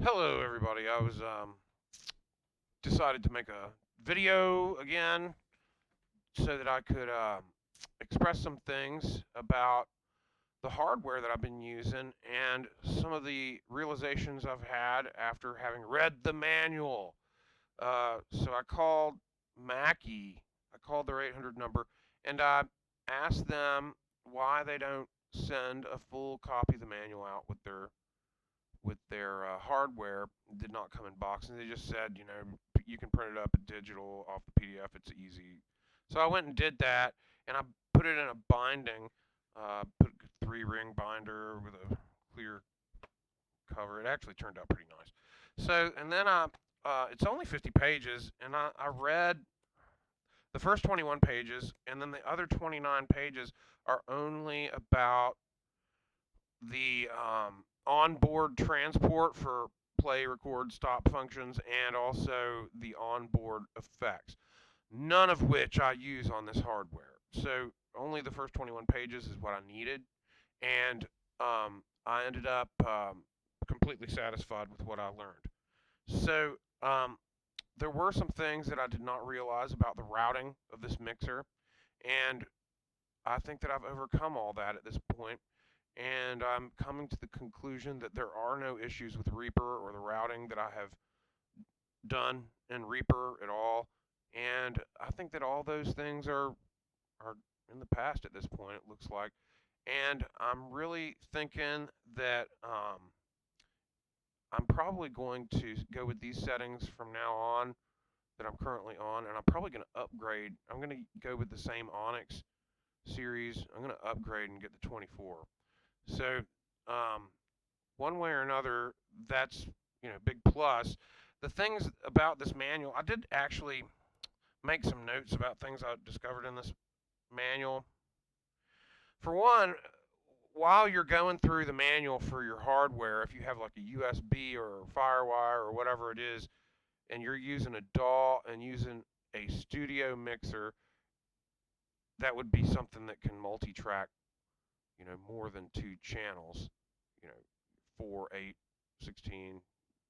Hello, everybody. I was decided to make a video again so that I could express some things about the hardware that I've been using and some of the realizations I've had after having read the manual. So I called Mackie. I called their 800 number and I asked them why they don't send a full copy of the manual out with their hardware. It did not come in box, and they just said, you can print it up digital off the PDF. It's easy. So I went and did that, and I put it in a binding, put a 3-ring binder with a clear cover. It actually turned out pretty nice. So, and then it's only 50 pages, and I read the first 21 pages, and then the other 29 pages are only about the onboard transport for play, record, stop functions, and also the onboard effects, none of which I use on this hardware. So only the first 21 pages is what I needed, and I ended up completely satisfied with what I learned. So there were some things that I did not realize about the routing of this mixer, and I think that I've overcome all that at this point, and I'm coming to the conclusion that there are no issues with Reaper or the routing that I have done in Reaper at all. And I think that all those things are in the past at this point, it looks like. And I'm really thinking that I'm probably going to go with these settings from now on that I'm currently on, and I'm probably going to upgrade. I'm going to go with the same Onyx series. I'm going to upgrade and get the 24. So, um, one way or another, that's big plus. The things about this manual, I did actually make some notes about things I discovered in this manual. For one, while you're going through the manual for your hardware, if you have like a USB or FireWire or whatever it is, and you're using a DAW and using a studio mixer, that would be something that can multi-track, more than 2 channels, you know, 4, 8, 16,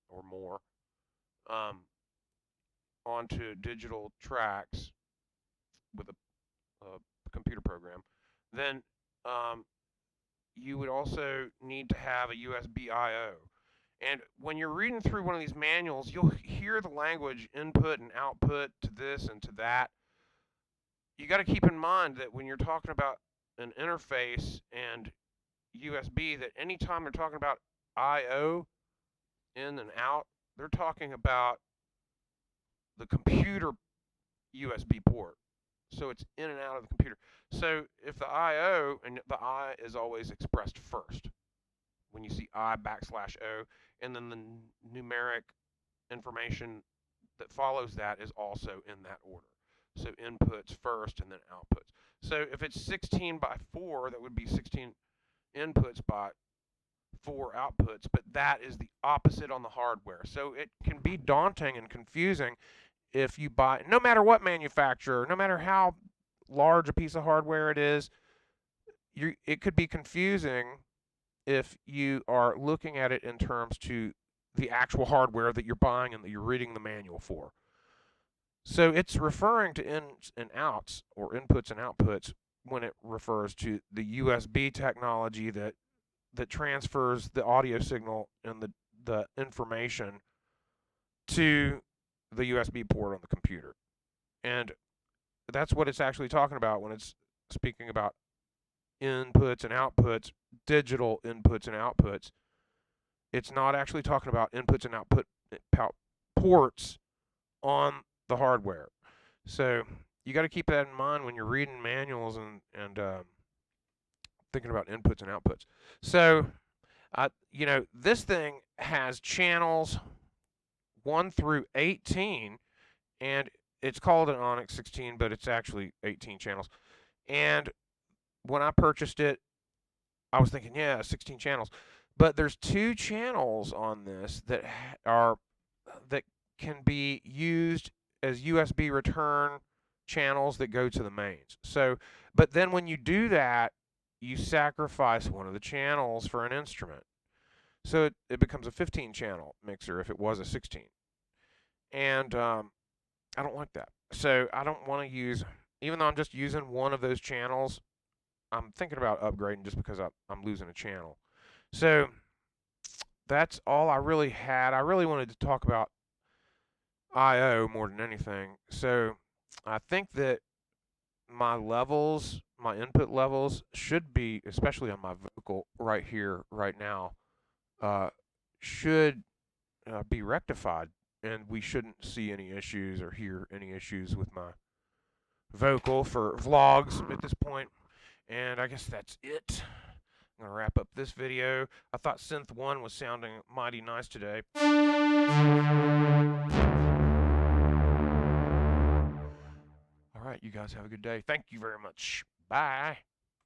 or more, um, onto digital tracks with a computer program, then you would also need to have a USB I/O. And when you're reading through one of these manuals, you'll hear the language input and output to this and to that. You got to keep in mind that when you're talking about an interface and USB, that anytime they're talking about I/O, in and out, they're talking about the computer USB port. So it's in and out of the computer. So if the I/O, and the I is always expressed first, when you see I \O, and then the numeric information that follows that is also in that order. So inputs first and then outputs. So if it's 16 by 4, that would be 16 inputs by 4 outputs, but that is the opposite on the hardware. So it can be daunting and confusing if you buy, no matter what manufacturer, no matter how large a piece of hardware it is, it could be confusing if you are looking at it in terms to the actual hardware that you're buying and that you're reading the manual for. So it's referring to ins and outs, or inputs and outputs, when it refers to the USB technology that transfers the audio signal and the information to the USB port on the computer. And that's what it's actually talking about when it's speaking about inputs and outputs, digital inputs and outputs. It's not actually talking about inputs and output ports on the hardware. So you got to keep that in mind when you're reading manuals and thinking about inputs and outputs. So, this thing has channels 1 through 18, and it's called an Onyx 16, but it's actually 18 channels. And when I purchased it, I was thinking, yeah, 16 channels. But there's 2 channels on this that can be used as USB return channels that go to the mains. So, but then when you do that, you sacrifice one of the channels for an instrument. So it becomes a 15 channel mixer if it was a 16. And I don't like that. So I don't want to use, even though I'm just using one of those channels, I'm thinking about upgrading just because I'm losing a channel. So that's all I really had. I really wanted to talk about I/O more than anything. So I think that my levels, my input levels, should be, especially on my vocal right here, right now, uh, should be rectified, and we shouldn't see any issues or hear any issues with my vocal for vlogs at this point. And I guess that's it. I'm going to wrap up this video. I thought Synth 1 was sounding mighty nice today. All right, you guys have a good day. Thank you very much. Bye.